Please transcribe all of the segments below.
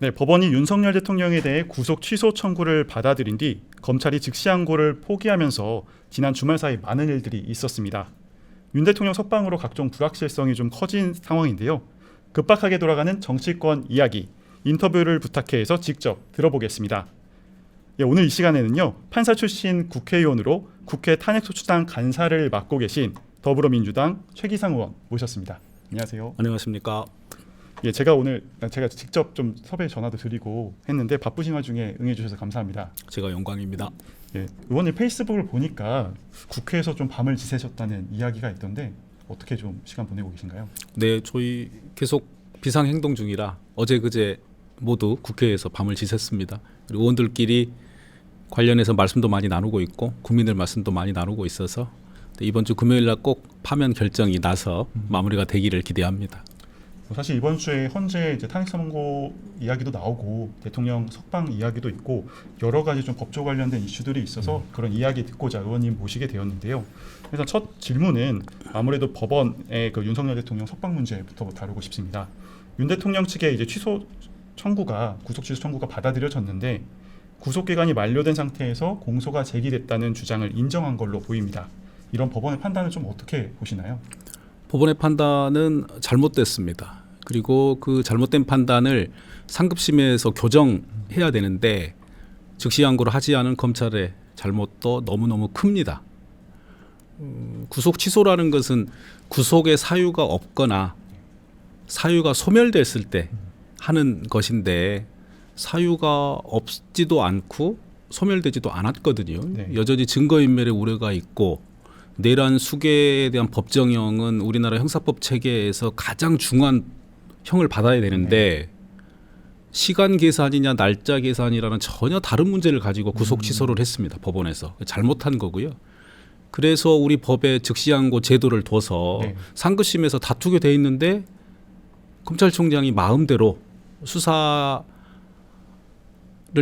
네, 법원이 윤석열 대통령에 대해 구속 취소 청구를 받아들인 뒤 검찰이 즉시항고를 포기하면서 지난 주말 사이 많은 일들이 있었습니다. 윤 대통령 석방으로 각종 불확실성이 좀 커진 상황인데요. 급박하게 돌아가는 정치권 이야기, 인터뷰를 부탁해서 직접 들어보겠습니다. 예, 오늘 이 시간에는요, 판사 출신 국회의원으로 국회 탄핵소추단 간사를 맡고 계신 더불어민주당 최기상 의원 모셨습니다. 안녕하세요. 안녕하십니까. 예, 제가 직접 좀 섭외 전화도 드리고 했는데 바쁘신 와중에 응해주셔서 감사합니다. 제가 영광입니다. 예, 의원님 페이스북을 보니까 국회에서 좀 밤을 지새셨다는 이야기가 있던데 어떻게 좀 시간 보내고 계신가요? 네, 저희 계속 비상행동 중이라 어제 그제 모두 국회에서 밤을 지샜습니다. 그리고 의원들끼리 관련해서 말씀도 많이 나누고 있고 국민들 말씀도 많이 나누고 있어서 이번 주 금요일 날 꼭 파면 결정이 나서 마무리가 되기를 기대합니다. 사실 이번 주에 헌재 이제 탄핵 선고 이야기도 나오고 대통령 석방 이야기도 있고 여러 가지 좀 법조 관련된 이슈들이 있어서 그런 이야기 듣고자 의원님 모시게 되었는데요. 그래서 첫 질문은 아무래도 법원의 그 윤석열 대통령 석방 문제부터 다루고 싶습니다. 윤 대통령 측의 이제 구속 취소 청구가 받아들여졌는데 구속 기간이 만료된 상태에서 공소가 제기됐다는 주장을 인정한 걸로 보입니다. 이런 법원의 판단을 좀 어떻게 보시나요? 법원의 판단은 잘못됐습니다. 그리고 그 잘못된 판단을 상급심에서 교정해야 되는데 즉시항고를 하지 않은 검찰의 잘못도 너무너무 큽니다. 구속 취소라는 것은 구속의 사유가 없거나 사유가 소멸됐을 때 하는 것인데 사유가 없지도 않고 소멸되지도 않았거든요. 네. 여전히 증거인멸의 우려가 있고 내란 수괴에 대한 법정형은 우리나라 형사법 체계에서 가장 중한 형을 받아야 되는데 시간 계산이냐 날짜 계산이라는 전혀 다른 문제를 가지고 구속 취소를 했습니다. 법원에서 잘못한 거고요. 그래서 우리 법에 즉시항고 제도를 둬서 상급심에서 다투게 돼 있는데 검찰총장이 마음대로 수사를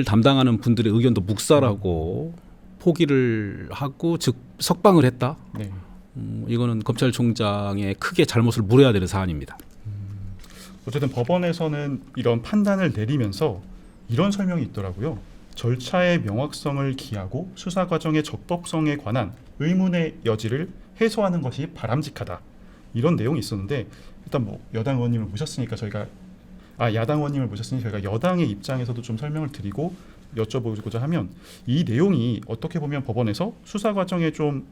담당하는 분들의 의견도 묵살하고 포기를 하고 즉 석방을 했다. 네. 이거는 검찰총장의 크게 잘못을 물어야 되는 사안입니다. 어쨌든 법원에서는 이런 판단을 내리면서 이런 설명이 있더라고요. 절차의 명확성을 기하고 수사 과정의 적법성에 관한 의문의 여지를 해소하는 것이 바람직하다. 이런 내용이 있었는데 일단 뭐 야당 의원님을 모셨으니까 저희가 여당의 입장에서도 좀 설명을 드리고 여쭤보고자 하면 이 내용이 어떻게 보면 법원에서 수사 과정에 좀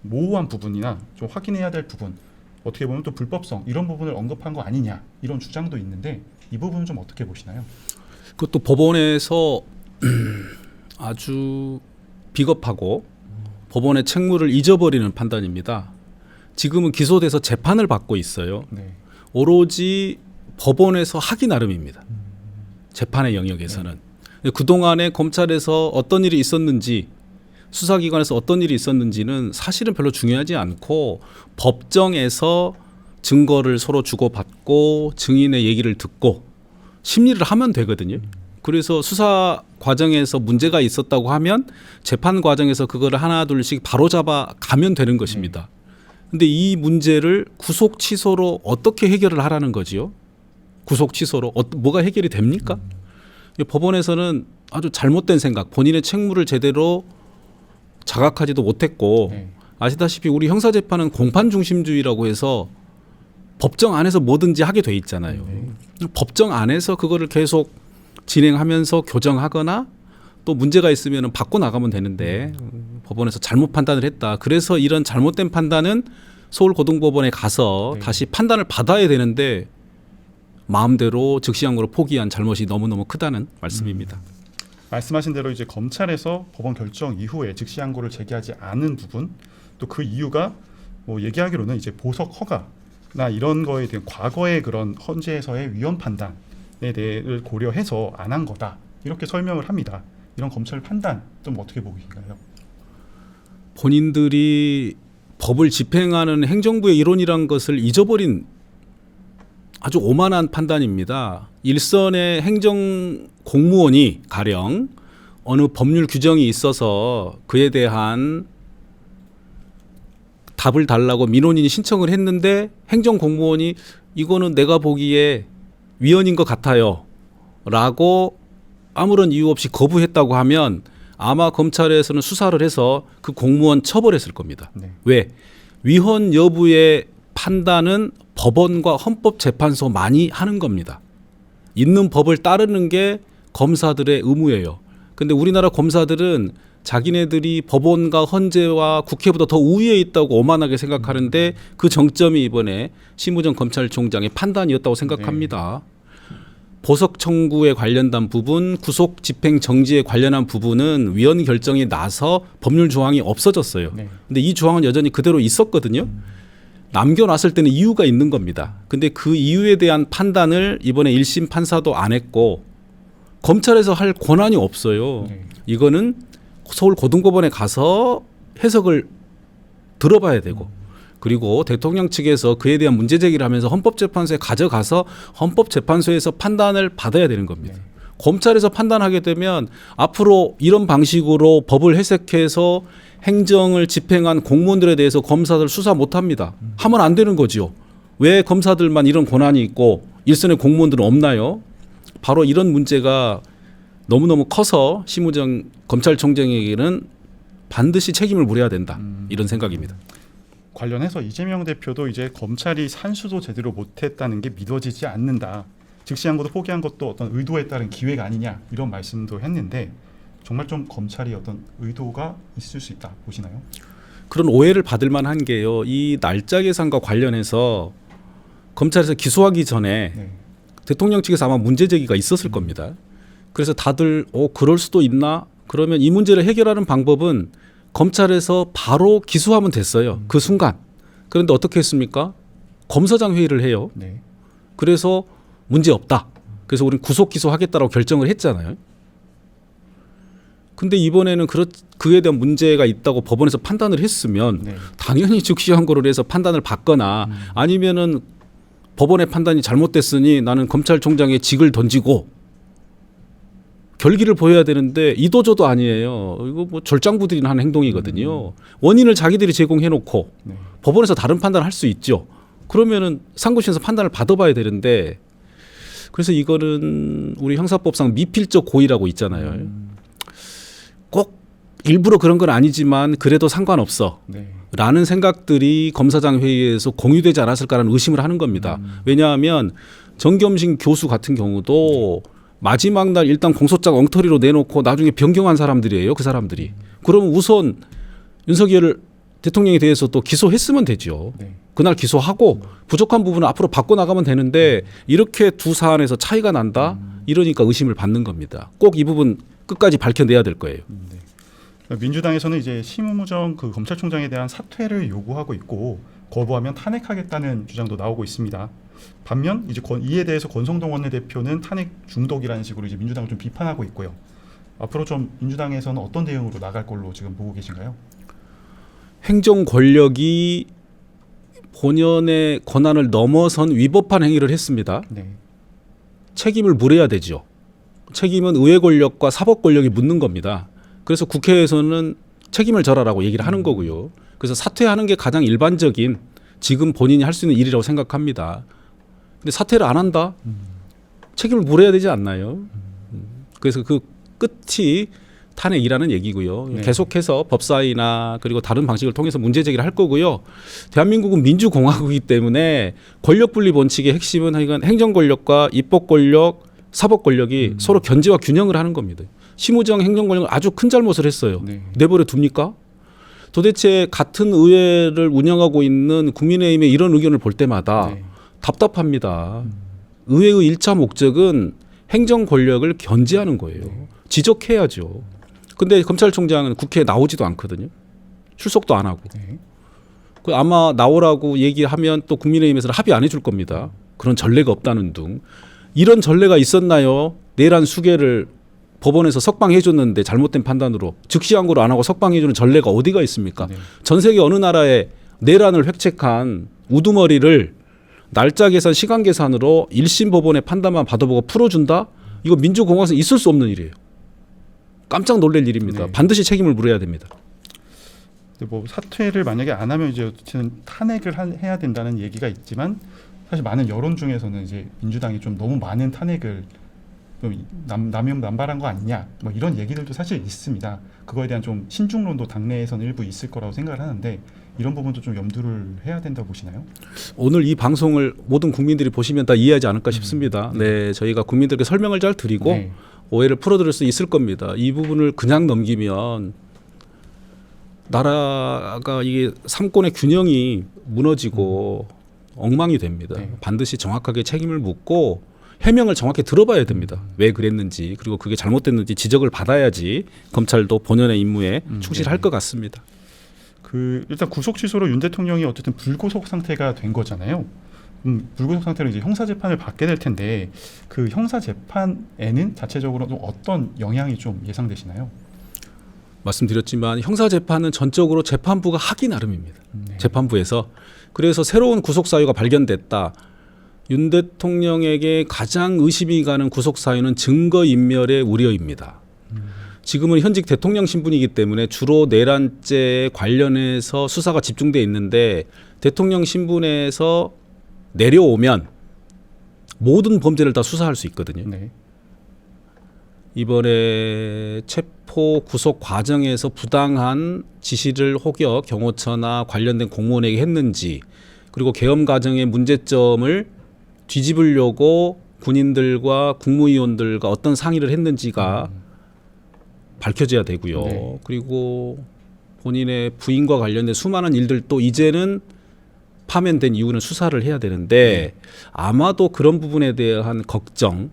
모호한 부분이나 좀 확인해야 될 부분, 어떻게 보면 또 불법성 이런 부분을 언급한 거 아니냐 이런 주장도 있는데 이 부분은 좀 어떻게 보시나요? 그것도 법원에서 아주 비겁하고 법원의 책무를 잊어버리는 판단입니다. 지금은 기소돼서 재판을 받고 있어요. 네. 오로지 법원에서 하기 나름입니다. 재판의 영역에서는. 그동안에 검찰에서 어떤 일이 있었는지 수사기관에서 어떤 일이 있었는지는 사실은 별로 중요하지 않고 법정에서 증거를 서로 주고받고 증인의 얘기를 듣고 심리를 하면 되거든요. 그래서 수사 과정에서 문제가 있었다고 하면 재판 과정에서 그거를 하나 둘씩 바로잡아 가면 되는 것입니다. 근데 이 문제를 구속 취소로 어떻게 해결을 하라는 거지요? 구속 취소로 뭐가 해결이 됩니까? 법원에서는 아주 잘못된 생각, 본인의 책무를 제대로 자각하지도 못했고 아시다시피 우리 형사재판은 공판 중심주의라고 해서 법정 안에서 뭐든지 하게 돼 있잖아요. 법정 안에서 그거를 계속 진행하면서 교정하거나 또 문제가 있으면 바꿔 나가면 되는데 법원에서 잘못 판단을 했다. 그래서 이런 잘못된 판단은 서울고등법원에 가서 다시 판단을 받아야 되는데 마음대로 즉시항고를 포기한 잘못이 너무너무 크다는 말씀입니다. 말씀하신 대로 이제 검찰에서 법원 결정 이후에 즉시항고를 제기하지 않은 부분, 또 그 이유가 뭐 얘기하기로는 이제 보석 허가나 이런 거에 대한 과거의 그런 헌재에서의 위헌 판단에 대해를 고려해서 안 한 거다 이렇게 설명을 합니다. 이런 검찰 판단 좀 어떻게 보고 계신가요? 본인들이 법을 집행하는 행정부의 일원이란 것을 잊어버린 아주 오만한 판단입니다. 일선의 행정 공무원이 가령 어느 법률 규정이 있어서 그에 대한 답을 달라고 민원인이 신청을 했는데 행정 공무원이 이거는 내가 보기에 위헌인 것 같아요. 라고 아무런 이유 없이 거부했다고 하면 아마 검찰에서는 수사를 해서 그 공무원 처벌했을 겁니다. 네. 왜? 위헌 여부의 판단은 법원과 헌법재판소만이 하는 겁니다. 있는 법을 따르는 게 검사들의 의무예요. 근데 우리나라 검사들은 자기네들이 법원과 헌재와 국회보다 더 우위에 있다고 오만하게 생각하는데 그 정점이 이번에 심우정 검찰총장의 판단이었다고 생각합니다. 보석 청구에 관련된 부분, 구속 집행 정지에 관련한 부분은 위헌 결정이 나서 법률 조항이 없어졌어요. 네. 근데 이 조항은 여전히 그대로 있었거든요. 남겨놨을 때는 이유가 있는 겁니다. 근데 그 이유에 대한 판단을 이번에 1심 판사도 안 했고 검찰에서 할 권한이 없어요. 네. 이거는 서울고등법원에 가서 해석을 들어봐야 되고 그리고 대통령 측에서 그에 대한 문제 제기를 하면서 헌법재판소에 가져가서 헌법재판소에서 판단을 받아야 되는 겁니다. 네. 검찰에서 판단하게 되면 앞으로 이런 방식으로 법을 해석해서 행정을 집행한 공무원들에 대해서 검사들 수사 못합니다. 하면 안 되는 거죠. 왜 검사들만 이런 권한이 있고 일선의 공무원들은 없나요? 바로 이런 문제가 너무너무 커서 심우정 검찰총장에게는 반드시 책임을 물어야 된다. 이런 생각입니다. 관련해서 이재명 대표도 이제 검찰이 산수도 제대로 못했다는 게 믿어지지 않는다. 즉시한 것도 포기한 것도 어떤 의도에 따른 기회가 아니냐 이런 말씀도 했는데 정말 좀 검찰이 어떤 의도가 있을 수 있다 보시나요? 그런 오해를 받을 만한 게요. 이 날짜 계산과 관련해서 검찰에서 기소하기 전에 네. 대통령 측에서 아마 문제 제기가 있었을 겁니다. 그래서 다들 그럴 수도 있나? 그러면 이 문제를 해결하는 방법은 검찰에서 바로 기소하면 됐어요. 그 순간. 그런데 어떻게 했습니까? 검사장 회의를 해요. 네. 그래서 문제 없다. 그래서 우리는 구속 기소하겠다라고 결정을 했잖아요. 근데 이번에는 그에 대한 문제가 있다고 법원에서 판단을 했으면 네. 당연히 즉시 항고를 해서 판단을 받거나 아니면은 법원의 판단이 잘못됐으니 나는 검찰총장의 직을 던지고 결기를 보여야 되는데 이도저도 아니에요. 이거 뭐 절장부들이 하는 행동이거든요. 원인을 자기들이 제공해놓고 네. 법원에서 다른 판단을 할 수 있죠. 그러면은 상고심에서 판단을 받아봐야 되는데 그래서 이거는 우리 형사법상 미필적 고의라고 있잖아요. 꼭 일부러 그런 건 아니지만 그래도 상관없어. 네. 라는 생각들이 검사장 회의에서 공유되지 않았을까라는 의심을 하는 겁니다. 왜냐하면 정겸신 교수 같은 경우도 마지막 날 일단 공소장 엉터리로 내놓고 나중에 변경한 사람들이에요. 그 사람들이. 그러면 우선 윤석열 대통령에 대해서 또 기소했으면 되죠. 네. 그날 기소하고 부족한 부분은 앞으로 바꿔나가면 되는데 이렇게 두 사안에서 차이가 난다? 이러니까 의심을 받는 겁니다. 꼭 이 부분 끝까지 밝혀내야 될 거예요. 네. 민주당에서는 이제 심우정 그 검찰총장에 대한 사퇴를 요구하고 있고 거부하면 탄핵하겠다는 주장도 나오고 있습니다. 반면 이제 이에 대해서 권성동 원내대표는 탄핵 중독이라는 식으로 이제 민주당을 좀 비판하고 있고요. 앞으로 좀 민주당에서는 어떤 대응으로 나갈 걸로 지금 보고 계신가요? 행정 권력이 본연의 권한을 넘어선 위법한 행위를 했습니다. 네. 책임을 물어야 되죠. 책임은 의회 권력과 사법 권력이 묻는 겁니다. 그래서 국회에서는 책임을 져라라고 얘기를 하는 거고요. 그래서 사퇴하는 게 가장 일반적인 지금 본인이 할 수 있는 일이라고 생각합니다. 근데 사퇴를 안 한다? 책임을 물어야 되지 않나요? 그래서 그 끝이 탄핵이라는 얘기고요. 네. 계속해서 법사위나 그리고 다른 방식을 통해서 문제 제기를 할 거고요. 대한민국은 민주공화국이기 때문에 권력 분리 본칙의 핵심은 하여간 행정 권력과 입법 권력, 사법 권력이 서로 견제와 균형을 하는 겁니다. 심우정 행정 권력은 아주 큰 잘못을 했어요. 네. 내버려 둡니까? 도대체 같은 의회를 운영하고 있는 국민의힘의 이런 의견을 볼 때마다 네. 답답합니다. 의회의 1차 목적은 행정 권력을 견제하는 거예요. 지적해야죠. 근데 검찰총장은 국회에 나오지도 않거든요. 출석도 안 하고. 네. 그 아마 나오라고 얘기하면 또 국민의힘에서는 합의 안 해줄 겁니다. 그런 전례가 없다는 둥. 이런 전례가 있었나요? 내란 수개를 법원에서 석방해줬는데 잘못된 판단으로 즉시항고를 안 하고 석방해주는 전례가 어디가 있습니까? 네. 전 세계 어느 나라에 내란을 획책한 우두머리를 날짜 계산, 시간 계산으로 1심 법원의 판단만 받아보고 풀어준다? 이거 민주공화국에서 있을 수 없는 일이에요. 깜짝 놀랄 일입니다. 네. 반드시 책임을 물어야 됩니다. 근데 뭐 사퇴를 만약에 안 하면 이제 어쨌든 탄핵을 해야 된다는 얘기가 있지만 사실 많은 여론 중에서는 이제 민주당이 좀 너무 많은 탄핵을 남발한 거 아니냐 뭐 이런 얘기들도 사실 있습니다. 그거에 대한 좀 신중론도 당내에서는 일부 있을 거라고 생각을 하는데 이런 부분도 좀 염두를 해야 된다고 보시나요? 오늘 이 방송을 모든 국민들이 보시면 다 이해하지 않을까 싶습니다. 네, 저희가 국민들께 설명을 잘 드리고 네. 오해를 풀어드릴 수 있을 겁니다. 이 부분을 그냥 넘기면 나라가 이게 삼권의 균형이 무너지고 엉망이 됩니다. 네. 반드시 정확하게 책임을 묻고 해명을 정확히 들어봐야 됩니다. 왜 그랬는지 그리고 그게 잘못됐는지 지적을 받아야지 검찰도 본연의 임무에 충실할 것 같습니다. 일단 구속 취소로 윤 대통령이 어쨌든 불구속 상태가 된 거잖아요. 불구속 상태로 이제 형사 재판을 받게 될 텐데 그 형사 재판에는 자체적으로 좀 어떤 영향이 좀 예상되시나요? 말씀드렸지만 형사 재판은 전적으로 재판부가 하기 나름입니다. 네. 재판부에서. 그래서 새로운 구속 사유가 발견됐다. 윤 대통령에게 가장 의심이 가는 구속 사유는 증거 인멸의 우려입니다. 지금은 현직 대통령 신분이기 때문에 주로 내란죄에 관련해서 수사가 집중돼 있는데 대통령 신분에서 내려오면 모든 범죄를 다 수사할 수 있거든요. 네. 이번에 체포 구속 과정에서 부당한 지시를 혹여 경호처나 관련된 공무원에게 했는지 그리고 계엄 과정의 문제점을 뒤집으려고 군인들과 국무위원들과 어떤 상의를 했는지가 밝혀져야 되고요. 네. 그리고 본인의 부인과 관련된 수많은 일들도 이제는 파면된 이유는 수사를 해야 되는데 아마도 그런 부분에 대한 걱정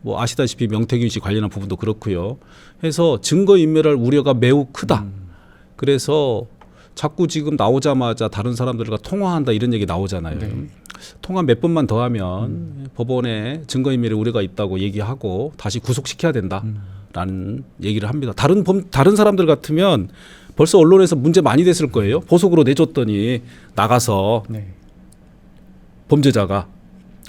뭐 아시다시피 명태균 씨 관련한 부분도 그렇고요. 해서 증거 인멸할 우려가 매우 크다. 그래서 자꾸 지금 나오자마자 다른 사람들과 통화한다 이런 얘기 나오잖아요. 네. 통화 몇 번만 더 하면 법원에 증거 인멸의 우려가 있다고 얘기하고 다시 구속시켜야 된다라는 얘기를 합니다. 다른 사람들 같으면 벌써 언론에서 문제 많이 됐을 거예요. 보석으로 내줬더니 나가서 네. 범죄자가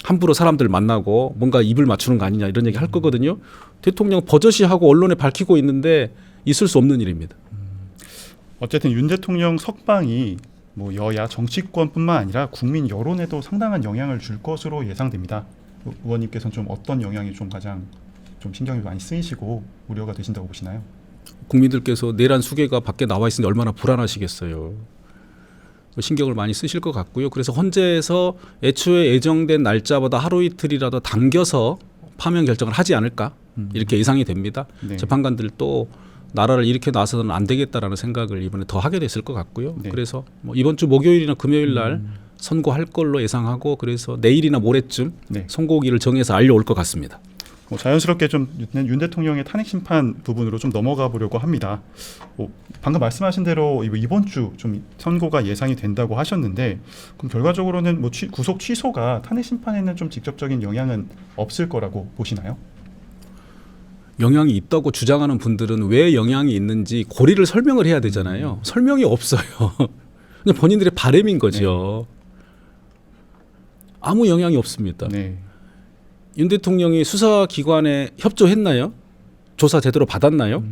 함부로 사람들 만나고 뭔가 입을 맞추는 거 아니냐 이런 얘기 할 거거든요. 대통령 버젓이 하고 언론에 밝히고 있는데 있을 수 없는 일입니다. 어쨌든 윤 대통령 석방이 뭐 여야 정치권뿐만 아니라 국민 여론에도 상당한 영향을 줄 것으로 예상됩니다. 의원님께서는 좀 어떤 영향이 좀 가장 좀 신경이 많이 쓰이시고 우려가 되신다고 보시나요? 국민들께서 내란 수계가 밖에 나와 있으니 얼마나 불안하시겠어요. 신경을 많이 쓰실 것 같고요. 그래서 헌재에서 애초에 예정된 날짜보다 하루 이틀이라도 당겨서 파면 결정을 하지 않을까 이렇게 예상이 됩니다. 네. 재판관들도 나라를 이렇게 놔서는 안 되겠다라는 생각을 이번에 더 하게 됐을 것 같고요. 네. 그래서 뭐 이번 주 목요일이나 금요일 날 선고할 걸로 예상하고 그래서 내일이나 모레쯤 네. 선고기를 정해서 알려올 것 같습니다. 자연스럽게 좀 윤 대통령의 탄핵 심판 부분으로 좀 넘어가 보려고 합니다. 방금 말씀하신 대로 이번 주 좀 선고가 예상이 된다고 하셨는데 그럼 결과적으로는 뭐 구속 취소가 탄핵 심판에는 좀 직접적인 영향은 없을 거라고 보시나요? 영향이 있다고 주장하는 분들은 왜 영향이 있는지 고리를 설명을 해야 되잖아요. 설명이 없어요. 그냥 본인들의 바람인 거죠. 아무 영향이 없습니다. 네. 윤 대통령이 수사기관에 협조했나요? 조사 제대로 받았나요?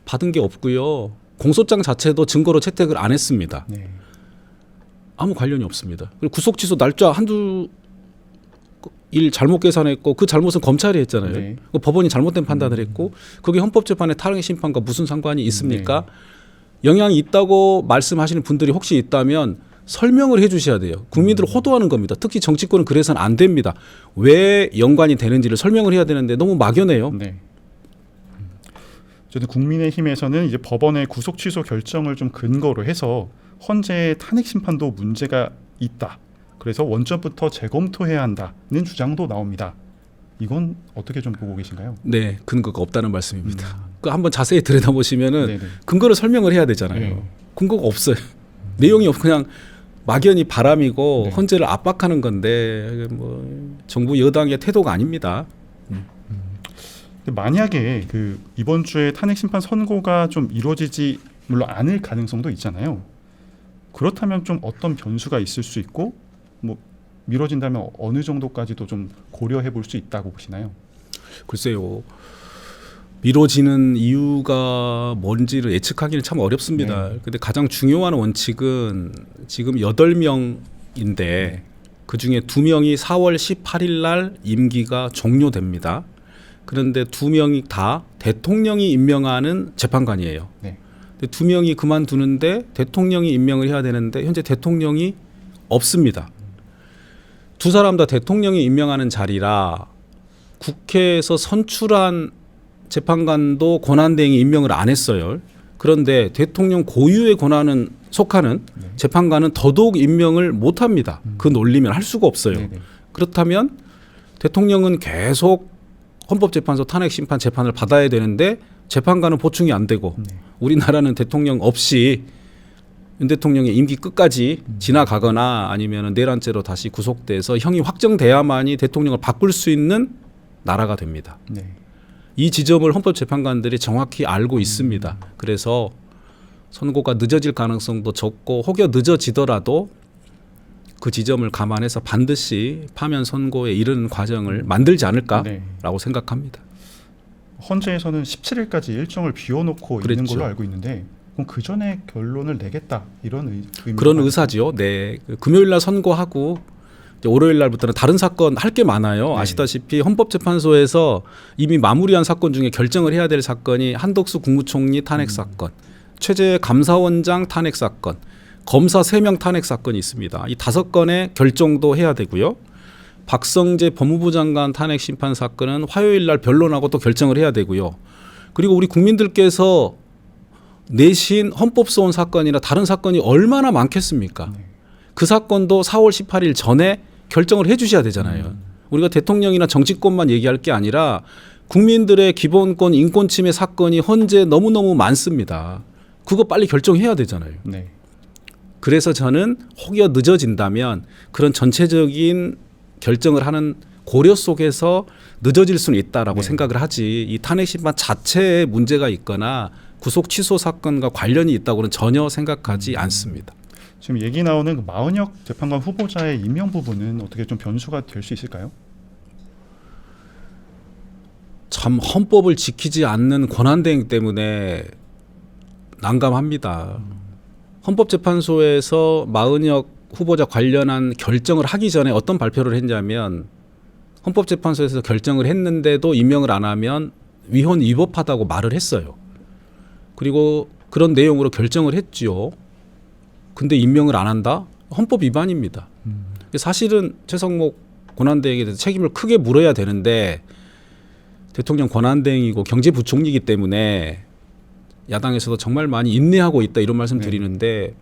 받은 게 없고요. 공소장 자체도 증거로 채택을 안 했습니다. 네. 아무 관련이 없습니다. 그리고 구속 취소 날짜 한두 일 잘못 계산했고 그 잘못은 검찰이 했잖아요. 네. 그 법원이 잘못된 판단을 했고 그게 헌법재판의 탄핵 심판과 무슨 상관이 있습니까? 영향이 있다고 말씀하시는 분들이 혹시 있다면 설명을 해 주셔야 돼요. 국민들을 호도하는 겁니다. 특히 정치권은 그래서는 안 됩니다. 왜 연관이 되는지를 설명을 해야 되는데 너무 막연해요. 네. 어쨌든 국민의힘에서는 이제 법원의 구속 취소 결정을 좀 근거로 해서 헌재의 탄핵 심판도 문제가 있다. 그래서 원점부터 재검토해야 한다는 주장도 나옵니다. 이건 어떻게 좀 보고 계신가요? 네, 근거가 없다는 말씀입니다. 그 한번 자세히 들여다보시면은 네네. 근거를 설명을 해야 되잖아요. 네. 근거가 없어요. 내용이 없고 그냥 막연히 바람이고 네. 헌재를 압박하는 건데 뭐 정부 여당의 태도가 아닙니다. 근데 만약에 이번 주에 탄핵 심판 선고가 좀 이루어지지 물론 않을 가능성도 있잖아요. 그렇다면 좀 어떤 변수가 있을 수 있고 뭐 미뤄진다면 어느 정도까지도 좀 고려해 볼 수 있다고 보시나요? 글쎄요. 미뤄지는 이유가 뭔지를 예측하기는 참 어렵습니다. 네. 근데 가장 중요한 원칙은 지금 8명인데 그중에 2명이 4월 18일 날 임기가 종료됩니다. 그런데 두 명이 다 대통령이 임명하는 재판관이에요. 네. 근데 두 명이 그만두는데 대통령이 임명을 해야 되는데 현재 대통령이 없습니다. 두 사람 다 대통령이 임명하는 자리라 국회에서 선출한 재판관도 권한대행이 임명을 안 했어요. 그런데 대통령 고유의 권한은 속하는 네. 재판관은 더더욱 임명을 못 합니다. 그 논리면 할 수가 없어요. 네네. 그렇다면 대통령은 계속 헌법재판소 탄핵심판 재판을 받아야 되는데 재판관은 보충이 안 되고 네. 우리나라는 대통령 없이 윤 대통령의 임기 끝까지 지나가거나 아니면 내란죄로 다시 구속돼서 형이 확정돼야만이 대통령을 바꿀 수 있는 나라가 됩니다. 네. 이 지점을 헌법재판관들이 정확히 알고 있습니다. 그래서 선고가 늦어질 가능성도 적고 혹여 늦어지더라도 그 지점을 감안해서 반드시 파면 선고에 이르는 과정을 만들지 않을까라고 네. 생각합니다. 헌재에서는 17일까지 일정을 비워놓고 있는 그랬죠. 걸로 알고 있는데 그럼 그 전에 결론을 내겠다 이런 의미 그런 의사지요. 네, 그 금요일 날 선고하고 이제 월요일 날부터는 다른 사건 할 게 많아요. 네. 아시다시피 헌법재판소에서 이미 마무리한 사건 중에 결정을 해야 될 사건이 한덕수 국무총리 탄핵 사건, 최재 감사원장 탄핵 사건, 검사 3명 탄핵 사건이 있습니다. 이 5건의 결정도 해야 되고요. 박성재 법무부 장관 탄핵 심판 사건은 화요일 날 변론하고 또 결정을 해야 되고요. 그리고 우리 국민들께서 내신 헌법소원 사건이나 다른 사건이 얼마나 많겠습니까? 네. 그 사건도 4월 18일 전에 결정을 해 주셔야 되잖아요. 우리가 대통령이나 정치권만 얘기할 게 아니라 국민들의 기본권 인권 침해 사건이 헌재 너무너무 많습니다. 그거 빨리 결정해야 되잖아요. 네. 그래서 저는 혹여 늦어진다면 그런 전체적인 결정을 하는 고려 속에서 늦어질 수는 있다라고 네. 생각을 하지 이 탄핵 심판 자체에 문제가 있거나 구속 취소 사건과 관련이 있다고는 전혀 생각하지 않습니다. 지금 얘기 나오는 그 마은혁 재판관 후보자의 임명 부분은 어떻게 좀 변수가 될 수 있을까요? 참 헌법을 지키지 않는 권한대행 때문에 난감합니다. 헌법재판소에서 마은혁 후보자 관련한 결정을 하기 전에 어떤 발표를 했냐면 헌법재판소에서 결정을 했는데도 임명을 안 하면 위헌 위법하다고 말을 했어요. 그리고 그런 내용으로 결정을 했지요. 근데 임명을 안 한다? 헌법 위반입니다. 사실은 최성목 권한대행에 대해서 책임을 크게 물어야 되는데 대통령 권한대행이고 경제부총리이기 때문에 야당에서도 정말 많이 인내하고 있다 이런 말씀 드리는데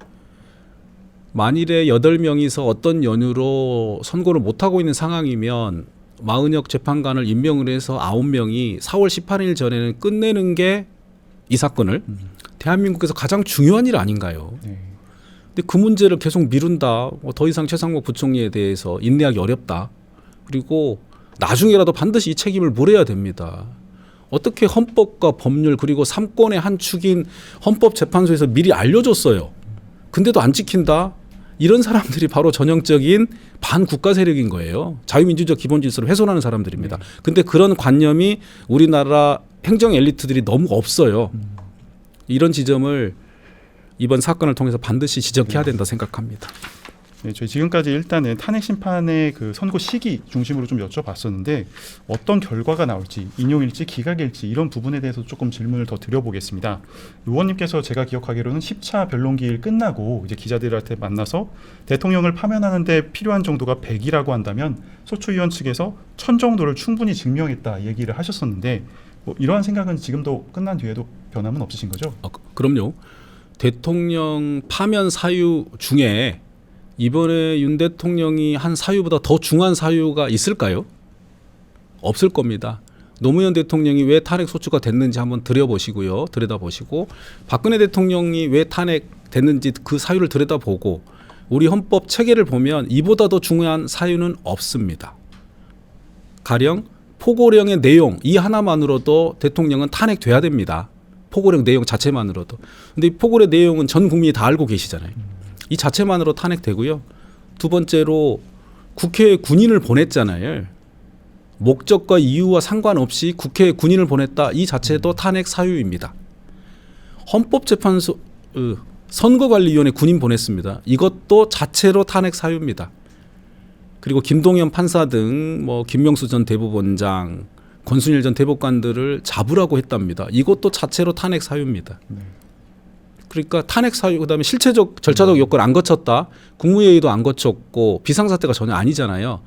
만일에 8명이서 어떤 연유로 선고를 못하고 있는 상황이면 마은혁 재판관을 임명을 해서 9명이 4월 18일 전에는 끝내는 게 이 사건을 대한민국에서 가장 중요한 일 아닌가요? 네. 근데 그 문제를 계속 미룬다. 더 이상 최상목 부총리에 대해서 인내하기 어렵다. 그리고 나중에라도 반드시 이 책임을 물어야 됩니다. 어떻게 헌법과 법률 그리고 3권의 한 축인 헌법재판소에서 미리 알려줬어요. 근데도 안 지킨다. 이런 사람들이 바로 전형적인 반국가 세력인 거예요. 자유민주적 기본 질서를 훼손하는 사람들입니다. 근데 그런 관념이 우리나라 행정 엘리트들이 너무 없어요. 이런 지점을 이번 사건을 통해서 반드시 지적해야 된다 생각합니다. 네, 저희 지금까지 일단은 탄핵 심판의 그 선고 시기 중심으로 좀 여쭤봤었는데 어떤 결과가 나올지 인용일지 기각일지 이런 부분에 대해서 조금 질문을 더 드려보겠습니다. 의원님께서 제가 기억하기로는 10차 변론기일 끝나고 이제 기자들한테 만나서 대통령을 파면하는데 필요한 정도가 100이라고 한다면 소추위원 측에서 1000 정도를 충분히 증명했다 얘기를 하셨었는데 뭐 이러한 생각은 지금도 끝난 뒤에도 변함은 없으신 거죠? 그럼요. 대통령 파면 사유 중에 이번에 윤 대통령이 한 사유보다 더 중한 사유가 있을까요? 없을 겁니다. 노무현 대통령이 왜 탄핵 소추가 됐는지 한번 들여다보시고 박근혜 대통령이 왜 탄핵됐는지 그 사유를 들여다보고 우리 헌법 체계를 보면 이보다 더 중요한 사유는 없습니다. 가령 포고령의 내용 이 하나만으로도 대통령은 탄핵돼야 됩니다. 포고령 내용 자체만으로도. 근데 이 포고령 내용은 전 국민이 다 알고 계시잖아요. 이 자체만으로 탄핵되고요. 두 번째로 국회에 군인을 보냈잖아요. 목적과 이유와 상관없이 국회에 군인을 보냈다. 이 자체도 탄핵 사유입니다. 헌법재판소 선거관리위원회 군인 보냈습니다. 이것도 자체로 탄핵 사유입니다. 그리고 김동연 판사 등 뭐 김명수 전 대법원장 권순일 전 대법관들을 잡으라고 했답니다. 이것도 자체로 탄핵 사유입니다. 네. 그러니까 탄핵 사유 그다음에 실체적 절차적 요건을 안 거쳤다. 국무회의도 안 거쳤고 비상사태가 전혀 아니잖아요.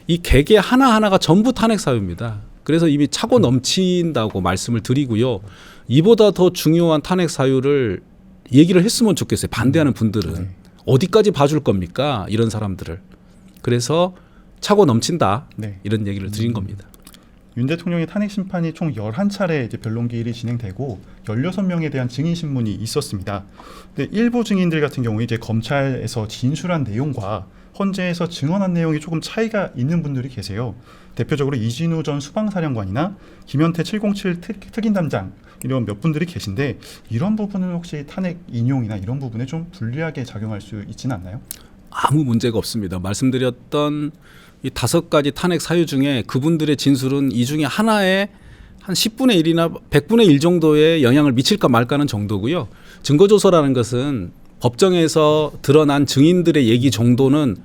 이 개개 하나하나가 전부 탄핵 사유입니다. 그래서 이미 차고 넘친다고 말씀을 드리고요. 이보다 더 중요한 탄핵 사유를 얘기를 했으면 좋겠어요. 반대하는 분들은. 네. 어디까지 봐줄 겁니까? 이런 사람들을. 그래서 차고 넘친다. 네. 이런 얘기를 드린 겁니다. 윤 대통령의 탄핵 심판이 총 11차례 이제 변론기일이 진행되고 16명에 대한 증인 신문이 있었습니다. 근데 일부 증인들 같은 경우에 이제 검찰에서 진술한 내용과 헌재에서 증언한 내용이 조금 차이가 있는 분들이 계세요. 대표적으로 이진우 전 수방사령관이나 김현태 707 특임담장 이런 몇 분들이 계신데 이런 부분은 혹시 탄핵 인용이나 이런 부분에 좀 불리하게 작용할 수 있지는 않나요? 아무 문제가 없습니다. 말씀드렸던 이 5가지 탄핵 사유 중에 그분들의 진술은 이 중에 하나에 한 10분의 1이나 100분의 1 정도의 영향을 미칠까 말까는 정도고요. 증거조서라는 것은 법정에서 드러난 증인들의 얘기 정도는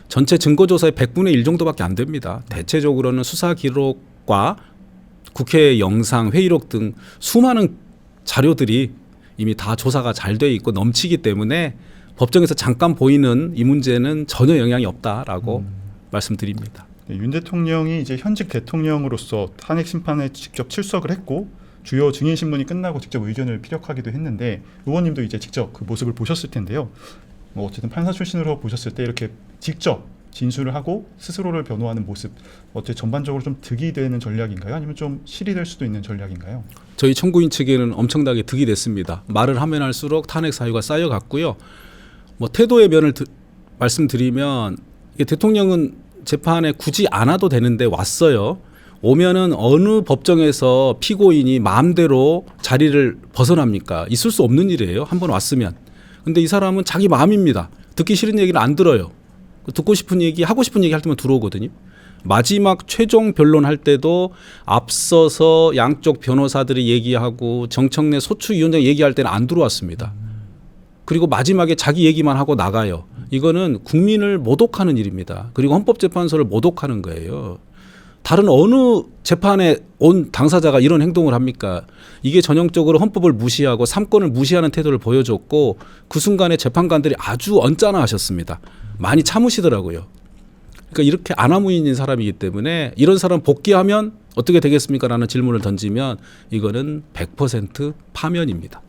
전체 증거조사의 100분의 1 정도밖에 안 됩니다. 대체적으로는 수사 기록과 국회 영상, 회의록 등 수많은 자료들이 이미 다 조사가 잘 돼 있고 넘치기 때문에 법정에서 잠깐 보이는 이 문제는 전혀 영향이 없다라고 말씀드립니다. 네, 윤 대통령이 이제 현직 대통령으로서 탄핵 심판에 직접 출석을 했고 주요 증인 신문이 끝나고 직접 의견을 피력하기도 했는데 의원님도 이제 직접 그 모습을 보셨을 텐데요. 뭐 어쨌든 판사 출신으로 보셨을 때 이렇게 직접 진술을 하고 스스로를 변호하는 모습 어째 전반적으로 좀 득이 되는 전략인가요? 아니면 좀 실이 될 수도 있는 전략인가요? 저희 청구인 측에는 엄청나게 득이 됐습니다. 말을 하면 할수록 탄핵 사유가 쌓여갔고요. 뭐 태도의 면을 말씀드리면 이게 대통령은 재판에 굳이 안 와도 되는데 왔어요. 오면은 어느 법정에서 피고인이 마음대로 자리를 벗어납니까? 있을 수 없는 일이에요. 한번 왔으면. 근데 이 사람은 자기 마음입니다. 듣기 싫은 얘기를 안 들어요. 듣고 싶은 얘기, 하고 싶은 얘기 할 때만 들어오거든요. 마지막 최종 변론할 때도 앞서서 양쪽 변호사들이 얘기하고 정청래 소추위원장 얘기할 때는 안 들어왔습니다. 그리고 마지막에 자기 얘기만 하고 나가요. 이거는 국민을 모독하는 일입니다. 그리고 헌법재판소를 모독하는 거예요. 다른 어느 재판에 온 당사자가 이런 행동을 합니까? 이게 전형적으로 헌법을 무시하고 삼권을 무시하는 태도를 보여줬고 그 순간에 재판관들이 아주 언짢아하셨습니다. 많이 참으시더라고요. 그러니까 이렇게 아나무인인 사람이기 때문에 이런 사람 복귀하면 어떻게 되겠습니까? 라는 질문을 던지면 이거는 100% 파면입니다.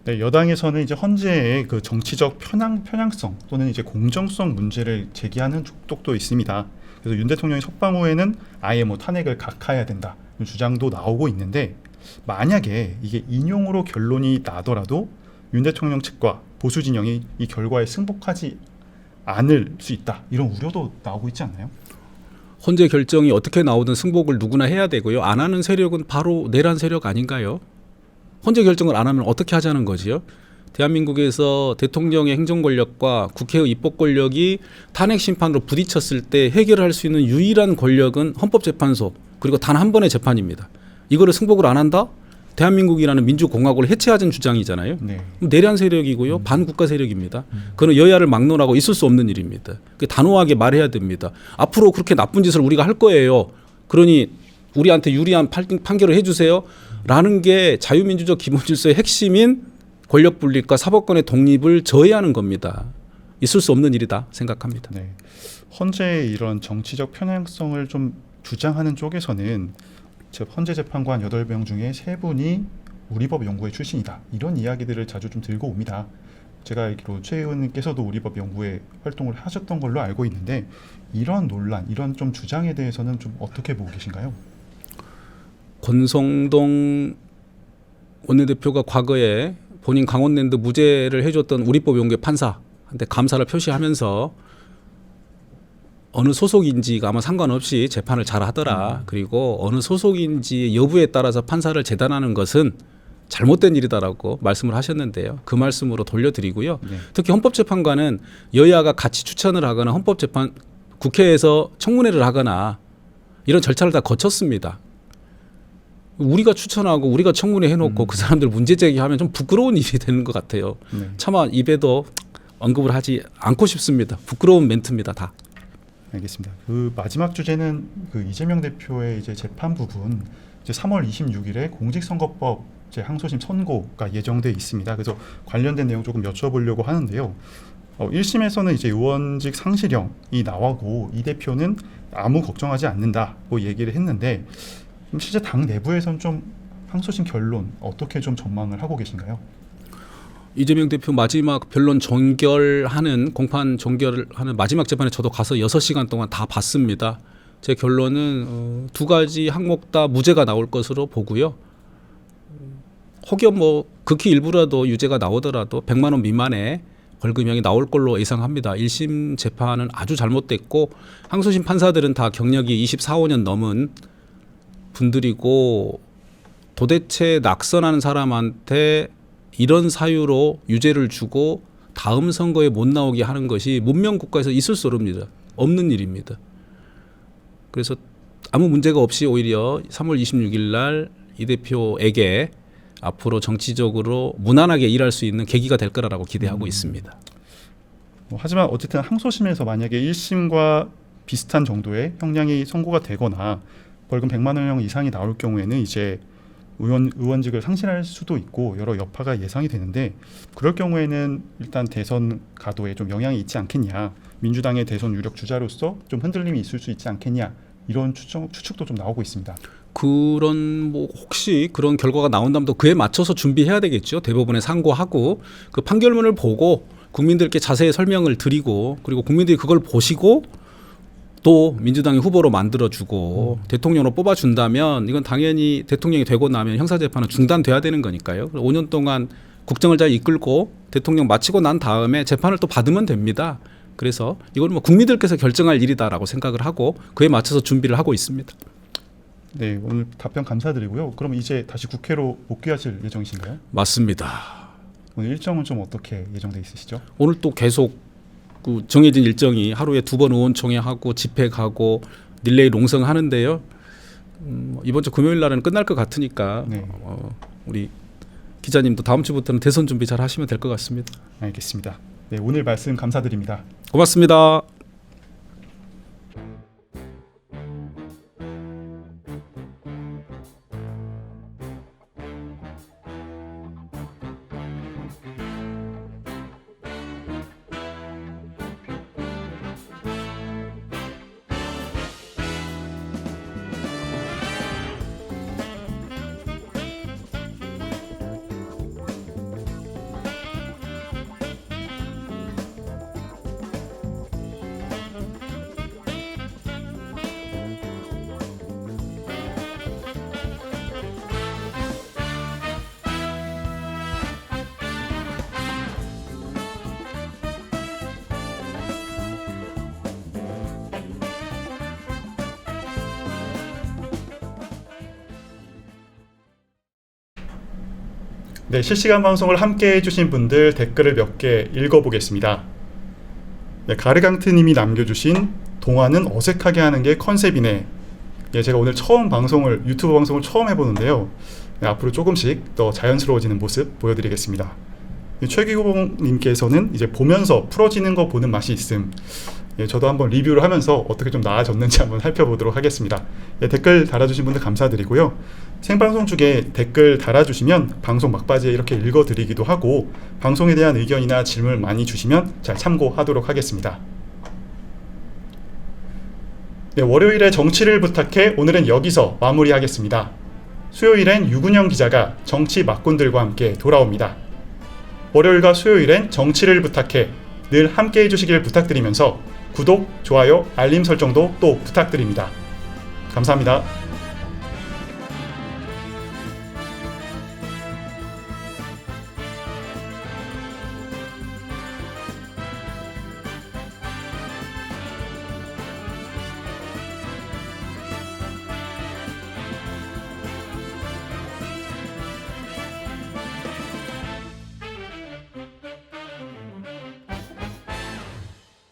네, 여당에서는 이제 헌재의 그 정치적 편향성 또는 이제 공정성 문제를 제기하는 쪽도 있습니다. 그래서 윤 대통령이 석방 후에는 아예 뭐 탄핵을 각하해야 된다 이런 주장도 나오고 있는데 만약에 이게 인용으로 결론이 나더라도 윤 대통령 측과 보수 진영이 이 결과에 승복하지 않을 수 있다 이런 우려도 나오고 있지 않나요? 헌재 결정이 어떻게 나오든 승복을 누구나 해야 되고요. 안 하는 세력은 바로 내란 세력 아닌가요? 헌재 결정을 안 하면 어떻게 하자는 거지요? 대한민국에서 대통령의 행정 권력과 국회의 입법 권력이 탄핵 심판으로 부딪혔을 때 해결할 수 있는 유일한 권력은 헌법재판소 그리고 단 한 번의 재판입니다. 이거를 승복을 안 한다? 대한민국이라는 민주공화국을 해체하자는 주장이잖아요. 네. 내란 세력이고요. 반국가 세력입니다. 그건 여야를 막론하고 있을 수 없는 일입니다. 단호하게 말해야 됩니다. 앞으로 그렇게 나쁜 짓을 우리가 할 거예요. 그러니 우리한테 유리한 판결을 해주세요. 라는 게 자유민주적 기본질서의 핵심인 권력분립과 사법권의 독립을 저해하는 겁니다. 있을 수 없는 일이다 생각합니다. 네. 헌재의 이런 정치적 편향성을 좀 주장하는 쪽에서는 헌재 재판관 8명 중에 3분이 우리법 연구회 출신이다. 이런 이야기들을 자주 좀 들고 옵니다. 제가 알기로 최 의원님께서도 우리법 연구회 활동을 하셨던 걸로 알고 있는데 이런 논란, 이런 좀 주장에 대해서는 좀 어떻게 보고 계신가요? 권성동 원내대표가 과거에 본인 강원랜드 무죄를 해줬던 우리법 연구회 판사한테 감사를 표시하면서 어느 소속인지가 아마 상관없이 재판을 잘 하더라. 그리고 어느 소속인지 여부에 따라서 판사를 재단하는 것은 잘못된 일이다라고 말씀을 하셨는데요. 그 말씀으로 돌려드리고요. 네. 특히 헌법재판관은 여야가 같이 추천을 하거나 헌법재판 국회에서 청문회를 하거나 이런 절차를 다 거쳤습니다. 우리가 추천하고 우리가 청문회 해놓고 그 사람들 문제 제기하면 좀 부끄러운 일이 되는 것 같아요. 네. 차마 입에도 언급을 하지 않고 싶습니다. 부끄러운 멘트입니다. 다. 알겠습니다. 그 마지막 주제는 그 이재명 대표의 이제 재판 부분, 이제 3월 26일에 공직선거법 이제 항소심 선고가 예정돼 있습니다. 그래서 관련된 내용 조금 여쭤보려고 하는데요. 1심에서는 이제 의원직 상실형이 나오고 이 대표는 아무 걱정하지 않는다고 얘기를 했는데 실제 당 내부에서는 좀 항소심 결론 어떻게 좀 전망을 하고 계신가요? 이재명 대표 마지막 변론 종결하는 공판 종결하는 마지막 재판에 저도 가서 6시간 동안 다 봤습니다. 제 결론은 두 가지 항목 다 무죄가 나올 것으로 보고요. 혹여 뭐 극히 일부라도 유죄가 나오더라도 100만 원 미만의 벌금형이 나올 걸로 예상합니다. 1심 재판은 아주 잘못됐고 항소심 판사들은 다 경력이 24~25년 넘은 분들이고 도대체 낙선하는 사람한테 이런 사유로 유죄를 주고 다음 선거에 못 나오게 하는 것이 문명 국가에서 있을 수 없는 일입니다. 그래서 아무 문제가 없이 오히려 3월 26일 날 이 대표에게 앞으로 정치적으로 무난하게 일할 수 있는 계기가 될 거라고 기대하고 있습니다. 하지만 어쨌든 항소심에서 만약에 1심과 비슷한 정도의 형량이 선고가 되거나 벌금 100만 원형 이상이 나올 경우에는 이제 의원직을 상실할 수도 있고 여러 여파가 예상이 되는데 그럴 경우에는 일단 대선 가도에 좀 영향이 있지 않겠냐, 민주당의 대선 유력 주자로서 좀 흔들림이 있을 수 있지 않겠냐, 이런 추측도 좀 나오고 있습니다. 그런 뭐 혹시 그런 결과가 나온다면 또 그에 맞춰서 준비해야 되겠죠. 대법원에 상고하고 그 판결문을 보고 국민들께 자세히 설명을 드리고 그리고 국민들이 그걸 보시고 또 민주당이 후보로 만들어주고 대통령으로 뽑아준다면 이건 당연히 대통령이 되고 나면 형사재판은 중단돼야 되는 거니까요. 5년 동안 국정을 잘 이끌고 대통령 마치고 난 다음에 재판을 또 받으면 됩니다. 그래서 이건 뭐 국민들께서 결정할 일이다라고 생각을 하고 그에 맞춰서 준비를 하고 있습니다. 네, 오늘 답변 감사드리고요. 그럼 이제 다시 국회로 복귀하실 예정이신가요? 맞습니다. 오늘 일정은 좀 어떻게 예정돼 있으시죠? 오늘 또 계속 그 정해진 일정이 하루에 2번 의원총회 하고 집회 가고 릴레이 농성 하는데요. 이번 주 금요일 날은 끝날 것 같으니까 네. 우리 기자님도 다음 주부터는 대선 준비 잘 하시면 될 것 같습니다. 알겠습니다. 네, 오늘 말씀 감사드립니다. 고맙습니다. 네, 실시간 방송을 함께 해주신 분들 댓글을 몇 개 읽어보겠습니다. 네, 가르강트님이 남겨주신 동화는 어색하게 하는 게 컨셉이네. 예, 제가 오늘 유튜브 방송을 처음 해보는데요. 네, 앞으로 조금씩 더 자연스러워지는 모습 보여드리겠습니다. 최기호님께서는 이제 보면서 풀어지는 거 보는 맛이 있음. 예, 저도 한번 리뷰를 하면서 어떻게 좀 나아졌는지 한번 살펴보도록 하겠습니다. 예, 댓글 달아주신 분들 감사드리고요. 생방송 중에 댓글 달아주시면 방송 막바지에 이렇게 읽어드리기도 하고 방송에 대한 의견이나 질문을 많이 주시면 잘 참고하도록 하겠습니다. 네, 월요일에 정치를 부탁해 오늘은 여기서 마무리하겠습니다. 수요일엔 유근영 기자가 정치 막군들과 함께 돌아옵니다. 월요일과 수요일엔 정치를 부탁해 늘 함께 해주시길 부탁드리면서 구독, 좋아요, 알림 설정도 또 부탁드립니다. 감사합니다.